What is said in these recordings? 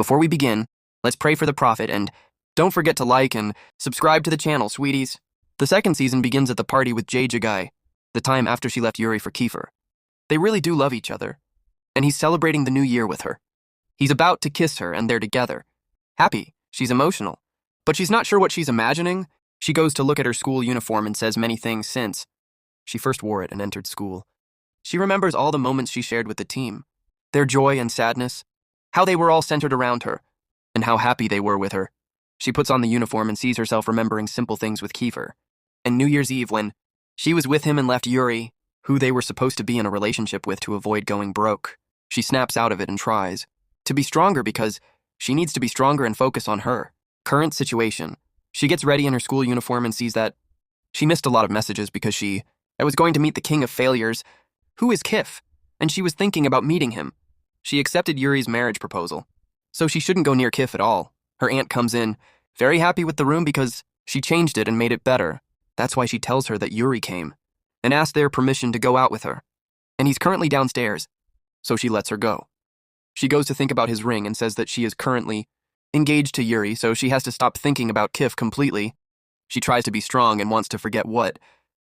Before we begin, let's pray for the Prophet and don't forget to like and subscribe to the channel, sweeties. The second season begins at the party with Jae, the time after she left Yuri for Kiefer. They really do love each other, and he's celebrating the new year with her. He's about to kiss her and they're together. Happy, she's emotional, but she's not sure what she's imagining. She goes to look at her school uniform and says many things since she first wore it and entered school. She remembers all the moments she shared with the team, their joy and sadness, how they were all centered around her, and how happy they were with her. She puts on the uniform and sees herself remembering simple things with Kiefer. And New Year's Eve when she was with him and left Yuri, who they were supposed to be in a relationship with to avoid going broke. She snaps out of it and tries to be stronger because she needs to be stronger and focus on her current situation. She gets ready in her school uniform and sees that she missed a lot of messages because she was going to meet the king of failures, who is Kif, and she was thinking about meeting him. She accepted Yuri's marriage proposal, so she shouldn't go near Kif at all. Her aunt comes in, very happy with the room because she changed it and made it better. That's why she tells her that Yuri came and asked their permission to go out with her. And he's currently downstairs, so she lets her go. She goes to think about his ring and says that she is currently engaged to Yuri, so she has to stop thinking about Kif completely. She tries to be strong and wants to forget what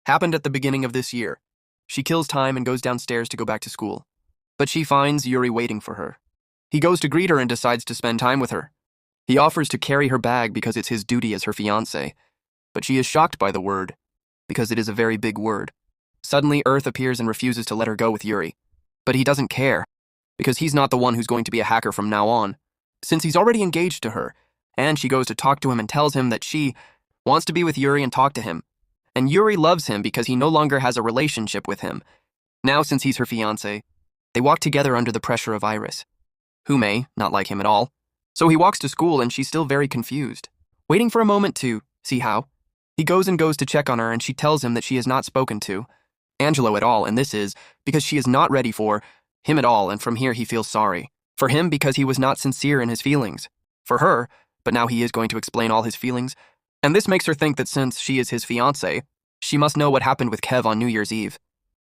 happened at the beginning of this year. She kills time and goes downstairs to go back to school. But she finds Yuri waiting for her. He goes to greet her and decides to spend time with her. He offers to carry her bag because it's his duty as her fiancé. But she is shocked by the word, because it is a very big word. Suddenly, Earth appears and refuses to let her go with Yuri. But he doesn't care, because he's not the one who's going to be a hacker from now on, since he's already engaged to her. And she goes to talk to him and tells him that she wants to be with Yuri and talk to him. And Yuri loves him because he no longer has a relationship with him. Now, since he's her fiancé, they walk together under the pressure of Iris, who may not like him at all. So he walks to school and she's still very confused, waiting for a moment to see how. He goes to check on her and she tells him that she has not spoken to Angelo at all, and this is because she is not ready for him at all, and from here he feels sorry. For him because he was not sincere in his feelings. For her, but now he is going to explain all his feelings. And this makes her think that since she is his fiancé, she must know what happened with Kev on New Year's Eve.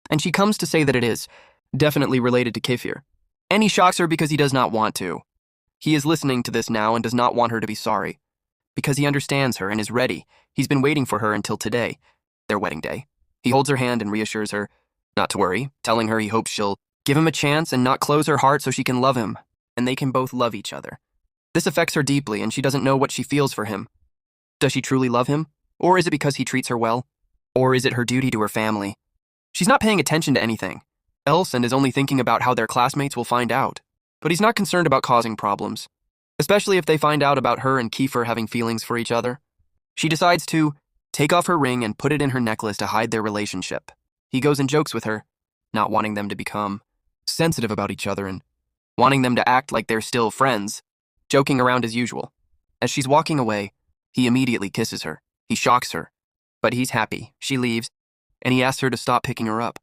And she comes to say that it is definitely related to Kefir. And he shocks her because he does not want to. He is listening to this now and does not want her to be sorry. Because he understands her and is ready. He's been waiting for her until today, their wedding day. He holds her hand and reassures her not to worry, telling her he hopes she'll give him a chance and not close her heart so she can love him, and they can both love each other. This affects her deeply and she doesn't know what she feels for him. Does she truly love him? Or is it because he treats her well? Or is it her duty to her family? She's not paying attention to anything else and is only thinking about how their classmates will find out. But he's not concerned about causing problems, especially if they find out about her and Kiefer having feelings for each other. She decides to take off her ring and put it in her necklace to hide their relationship. He goes and jokes with her, not wanting them to become sensitive about each other and wanting them to act like they're still friends, joking around as usual. As she's walking away, he immediately kisses her. He shocks her, but he's happy. She leaves, and he asks her to stop picking her up.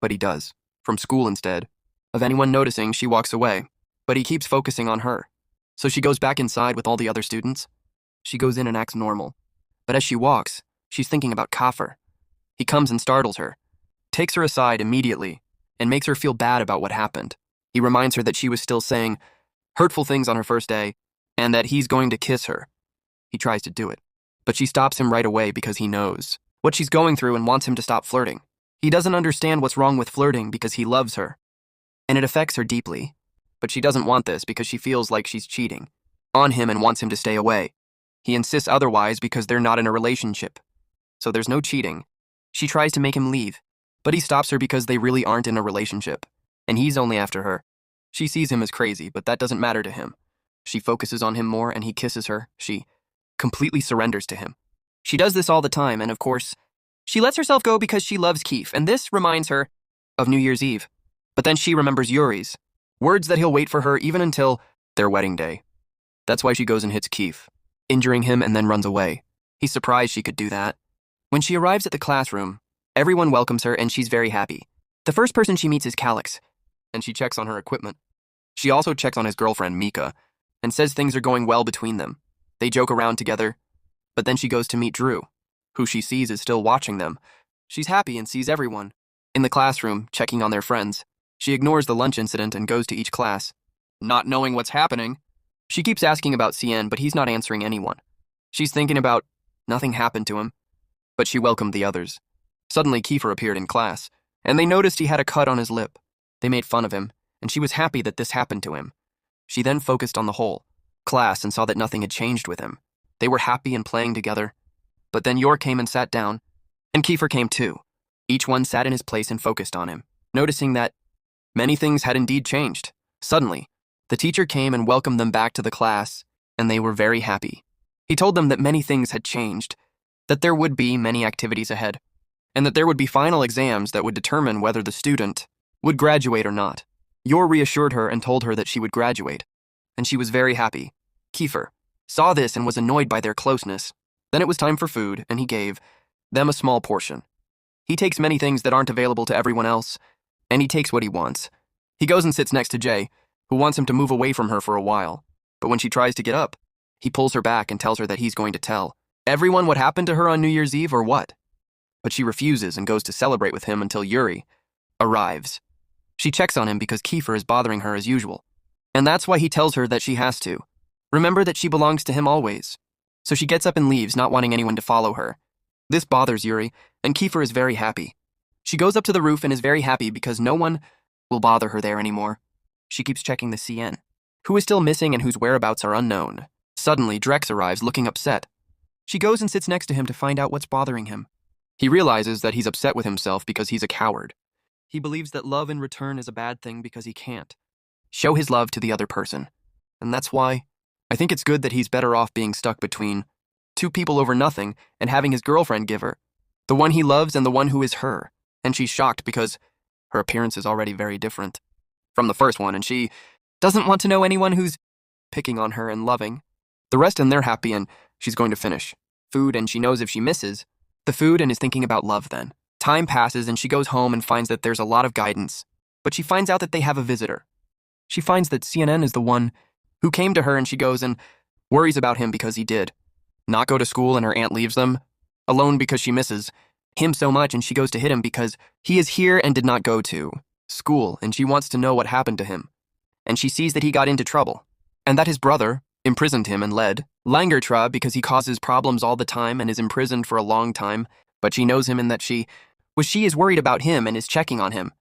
But he does, from school instead. Of anyone noticing, she walks away, but he keeps focusing on her. So she goes back inside with all the other students. She goes in and acts normal. But as she walks, she's thinking about Kafir. He comes and startles her, takes her aside immediately, and makes her feel bad about what happened. He reminds her that she was still saying hurtful things on her first day, and that he's going to kiss her. He tries to do it, but she stops him right away because he knows what she's going through and wants him to stop flirting. He doesn't understand what's wrong with flirting because he loves her, and it affects her deeply. But she doesn't want this because she feels like she's cheating on him and wants him to stay away. He insists otherwise because they're not in a relationship. So there's no cheating. She tries to make him leave, but he stops her because they really aren't in a relationship, and he's only after her. She sees him as crazy, but that doesn't matter to him. She focuses on him more and he kisses her. She completely surrenders to him. She does this all the time, and of course, she lets herself go because she loves Keef, and this reminds her of New Year's Eve. But then she remembers Yuri's words that he'll wait for her even until their wedding day. That's why she goes and hits Keef, injuring him and then runs away. He's surprised she could do that. When she arrives at the classroom, everyone welcomes her and she's very happy. The first person she meets is Calix, and she checks on her equipment. She also checks on his girlfriend, Mika, and says things are going well between them. They joke around together, but then she goes to meet Drew, who she sees is still watching them. She's happy and sees everyone in the classroom checking on their friends. She ignores the lunch incident and goes to each class. Not knowing what's happening, She keeps asking about CN, but he's not answering anyone. She's thinking about nothing happened to him, but she welcomed the others. Suddenly, Kiefer appeared in class, and they noticed he had a cut on his lip. They made fun of him, and she was happy that this happened to him. She then focused on the whole class and saw that nothing had changed with him. They were happy and playing together. But then Yor came and sat down, and Kiefer came too. Each one sat in his place and focused on him, noticing that many things had indeed changed. Suddenly, the teacher came and welcomed them back to the class, and they were very happy. He told them that many things had changed, that there would be many activities ahead, and that there would be final exams that would determine whether the student would graduate or not. Yor reassured her and told her that she would graduate, and she was very happy. Kiefer saw this and was annoyed by their closeness. Then it was time for food, and he gave them a small portion. He takes many things that aren't available to everyone else, and he takes what he wants. He goes and sits next to Jay, who wants him to move away from her for a while. But when she tries to get up, he pulls her back and tells her that he's going to tell everyone what happened to her on New Year's Eve or what. But she refuses and goes to celebrate with him until Yuri arrives. She checks on him because Kiefer is bothering her as usual, and that's why he tells her that she has to remember that she belongs to him always. So she gets up and leaves, not wanting anyone to follow her. This bothers Yuri, and Kiefer is very happy. She goes up to the roof and is very happy because no one will bother her there anymore. She keeps checking the CN, who is still missing and whose whereabouts are unknown. Suddenly, Drex arrives looking upset. She goes and sits next to him to find out what's bothering him. He realizes that he's upset with himself because he's a coward. He believes that love in return is a bad thing because he can't show his love to the other person. And that's why I think it's good that he's better off being stuck between two people over nothing and having his girlfriend give her the one he loves and the one who is her. And she's shocked because her appearance is already very different from the first one, and she doesn't want to know anyone who's picking on her and loving the rest, and they're happy, and she's going to finish food, and she knows if she misses the food and is thinking about love then. Time passes, and she goes home and finds that there's a lot of guidance, but she finds out that they have a visitor. She finds that CNN is the one who came to her, and she goes and worries about him because he did not go to school, and her aunt leaves them alone because she misses him so much, and she goes to hit him because he is here and did not go to school, and she wants to know what happened to him. And she sees that he got into trouble, and that his brother imprisoned him and led Langertra because he causes problems all the time and is imprisoned for a long time, but she knows him and that she is worried about him and is checking on him.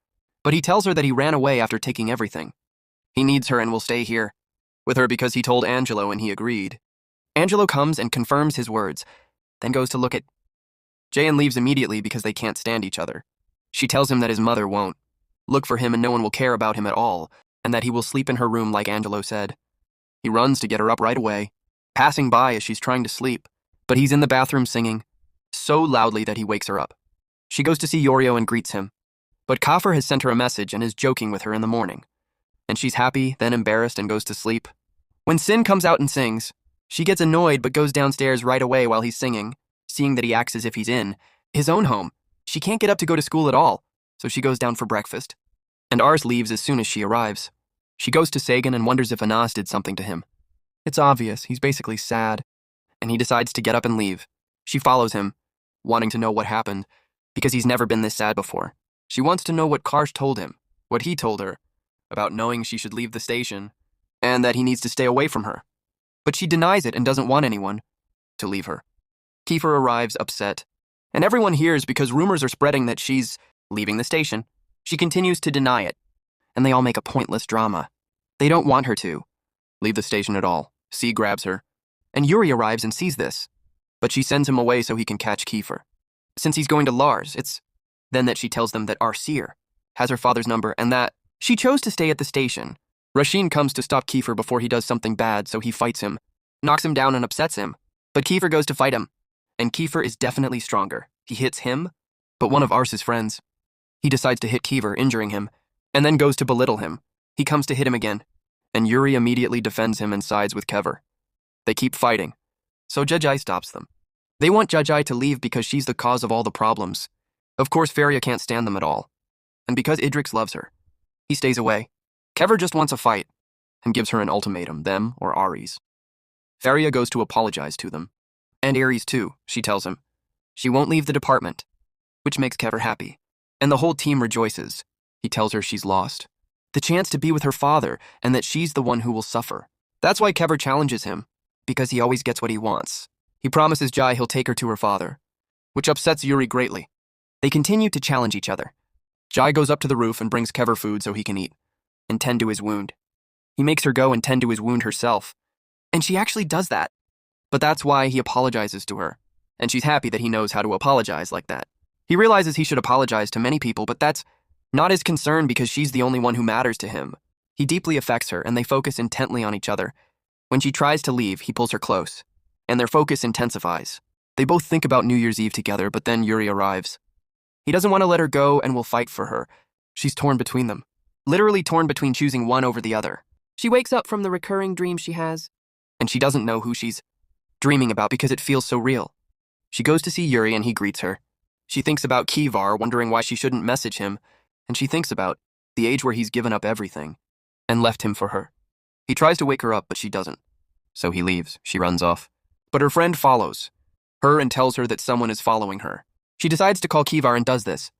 But he tells her that he ran away after taking everything. He needs her and will stay here with her because he told Angelo and he agreed. Angelo comes and confirms his words, then goes to look at Jay and leaves immediately because they can't stand each other. She tells him that his mother won't look for him and no one will care about him at all, and that he will sleep in her room like Angelo said. He runs to get her up right away, passing by as she's trying to sleep, but he's in the bathroom singing so loudly that he wakes her up. She goes to see Yorio and greets him, but Kaffer has sent her a message and is joking with her in the morning, and she's happy, then embarrassed, and goes to sleep. When Sin comes out and sings, she gets annoyed but goes downstairs right away while he's singing, seeing that he acts as if he's in his own home. She can't get up to go to school at all, so she goes down for breakfast. And Ars leaves as soon as she arrives. She goes to Sagan and wonders if Anas did something to him. It's obvious, he's basically sad, and he decides to get up and leave. She follows him, wanting to know what happened, because he's never been this sad before. She wants to know what Karsh told him, what he told her, about knowing she should leave the station, and that he needs to stay away from her. But she denies it and doesn't want anyone to leave her. Kiefer arrives upset, and everyone hears because rumors are spreading that she's leaving the station. She continues to deny it, and they all make a pointless drama. They don't want her to leave the station at all. C grabs her, and Yuri arrives and sees this, but she sends him away so he can catch Kiefer. Since he's going to Lars, it's then that she tells them that Arsir has her father's number and that she chose to stay at the station. Rasheen comes to stop Kiefer before he does something bad, so he fights him, knocks him down and upsets him, but Kiefer goes to fight him, and Kiefer is definitely stronger. He hits him, but one of Ars's friends. He decides to hit Kiefer, injuring him, and then goes to belittle him. He comes to hit him again, and Yuri immediately defends him and sides with Kever. They keep fighting, so Jajai stops them. They want Jajai to leave because she's the cause of all the problems. Of course, Feria can't stand them at all, and because Idrix loves her, he stays away. Kever just wants a fight, and gives her an ultimatum, them or Aries. Feria goes to apologize to them, and Aries too, she tells him. She won't leave the department, which makes Kever happy, and the whole team rejoices. He tells her she's lost the chance to be with her father and that she's the one who will suffer. That's why Kever challenges him, because he always gets what he wants. He promises Jai he'll take her to her father, which upsets Yuri greatly. They continue to challenge each other. Jai goes up to the roof and brings Kever food so he can eat and tend to his wound. He makes her go and tend to his wound herself, and she actually does that. But that's why he apologizes to her, and she's happy that he knows how to apologize like that. He realizes he should apologize to many people, but that's not his concern because she's the only one who matters to him. He deeply affects her, and they focus intently on each other. When she tries to leave, he pulls her close, and their focus intensifies. They both think about New Year's Eve together, but then Yuri arrives. He doesn't want to let her go and will fight for her. She's torn between them, literally torn between choosing one over the other. She wakes up from the recurring dream she has, and she doesn't know who she's dreaming about because it feels so real. She goes to see Yuri and he greets her. She thinks about Kivar, wondering why she shouldn't message him, and she thinks about the age where he's given up everything and left him for her. He tries to wake her up, but she doesn't. So he leaves. She runs off. But her friend follows her and tells her that someone is following her. She decides to call Kivar and does this.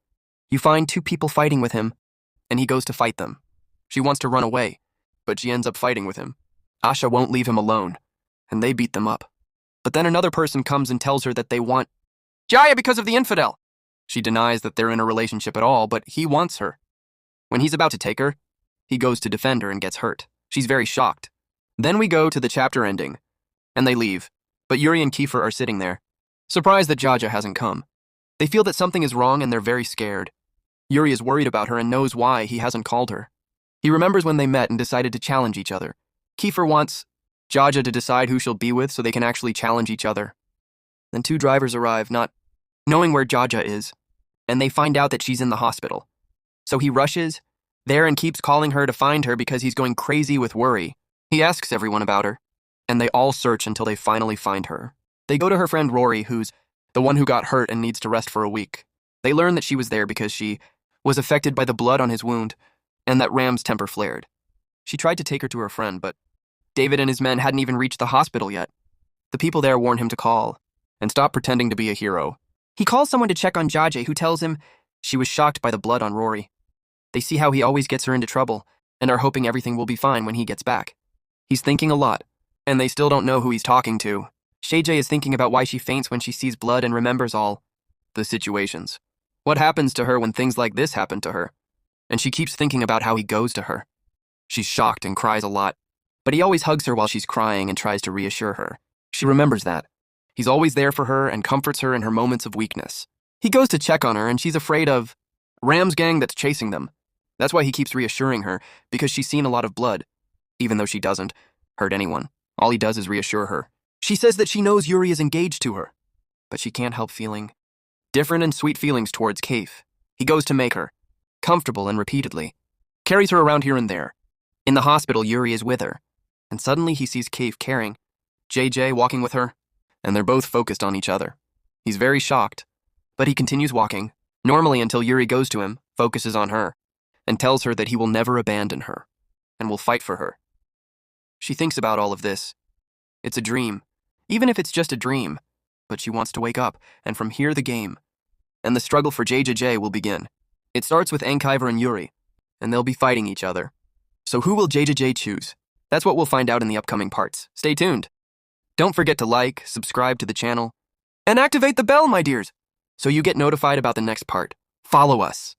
You find two people fighting with him, and he goes to fight them. She wants to run away, but she ends up fighting with him. Asha won't leave him alone, and they beat them up. But then another person comes and tells her that they want Jaya because of the infidel. She denies that they're in a relationship at all, but he wants her. When he's about to take her, he goes to defend her and gets hurt. She's very shocked. Then we go to the chapter ending, and they leave, but Yuri and Kiefer are sitting there, surprised that Jaja hasn't come. They feel that something is wrong and they're very scared. Yuri is worried about her and knows why he hasn't called her. He remembers when they met and decided to challenge each other. Kiefer wants Jaja to decide who she'll be with so they can actually challenge each other. Then two drivers arrive, not knowing where Jaja is, and they find out that she's in the hospital. So he rushes there and keeps calling her to find her because he's going crazy with worry. He asks everyone about her, and they all search until they finally find her. They go to her friend Rory, who's the one who got hurt and needs to rest for a week. They learn that she was there because she was affected by the blood on his wound, and that Ram's temper flared. She tried to take her to her friend, but David and his men hadn't even reached the hospital yet. The people there warn him to call and stop pretending to be a hero. He calls someone to check on Jaje, who tells him she was shocked by the blood on Rory. They see how he always gets her into trouble and are hoping everything will be fine when he gets back. He's thinking a lot, and they still don't know who he's talking to. Shayjay is thinking about why she faints when she sees blood and remembers all the situations. What happens to her when things like this happen to her? And she keeps thinking about how he goes to her. She's shocked and cries a lot, but he always hugs her while she's crying and tries to reassure her. She remembers that. He's always there for her and comforts her in her moments of weakness. He goes to check on her and she's afraid of Ram's gang that's chasing them. That's why he keeps reassuring her, because she's seen a lot of blood, even though she doesn't hurt anyone. All he does is reassure her. She says that she knows Yuri is engaged to her, but she can't help feeling different and sweet feelings towards Kaif. He goes to make her comfortable and repeatedly carries her around here and there. In the hospital, Yuri is with her, and suddenly he sees Kaif carrying JJ walking with her, and they're both focused on each other. He's very shocked, but he continues walking, normally until Yuri goes to him, focuses on her, and tells her that he will never abandon her, and will fight for her. She thinks about all of this. It's a dream, even if it's just a dream, but she wants to wake up, and from here the game and the struggle for JJJ will begin. It starts with Ankiver and Yuri, and they'll be fighting each other. So who will JJJ choose? That's what we'll find out in the upcoming parts. Stay tuned. Don't forget to like, subscribe to the channel, and activate the bell, my dears, so you get notified about the next part. Follow us.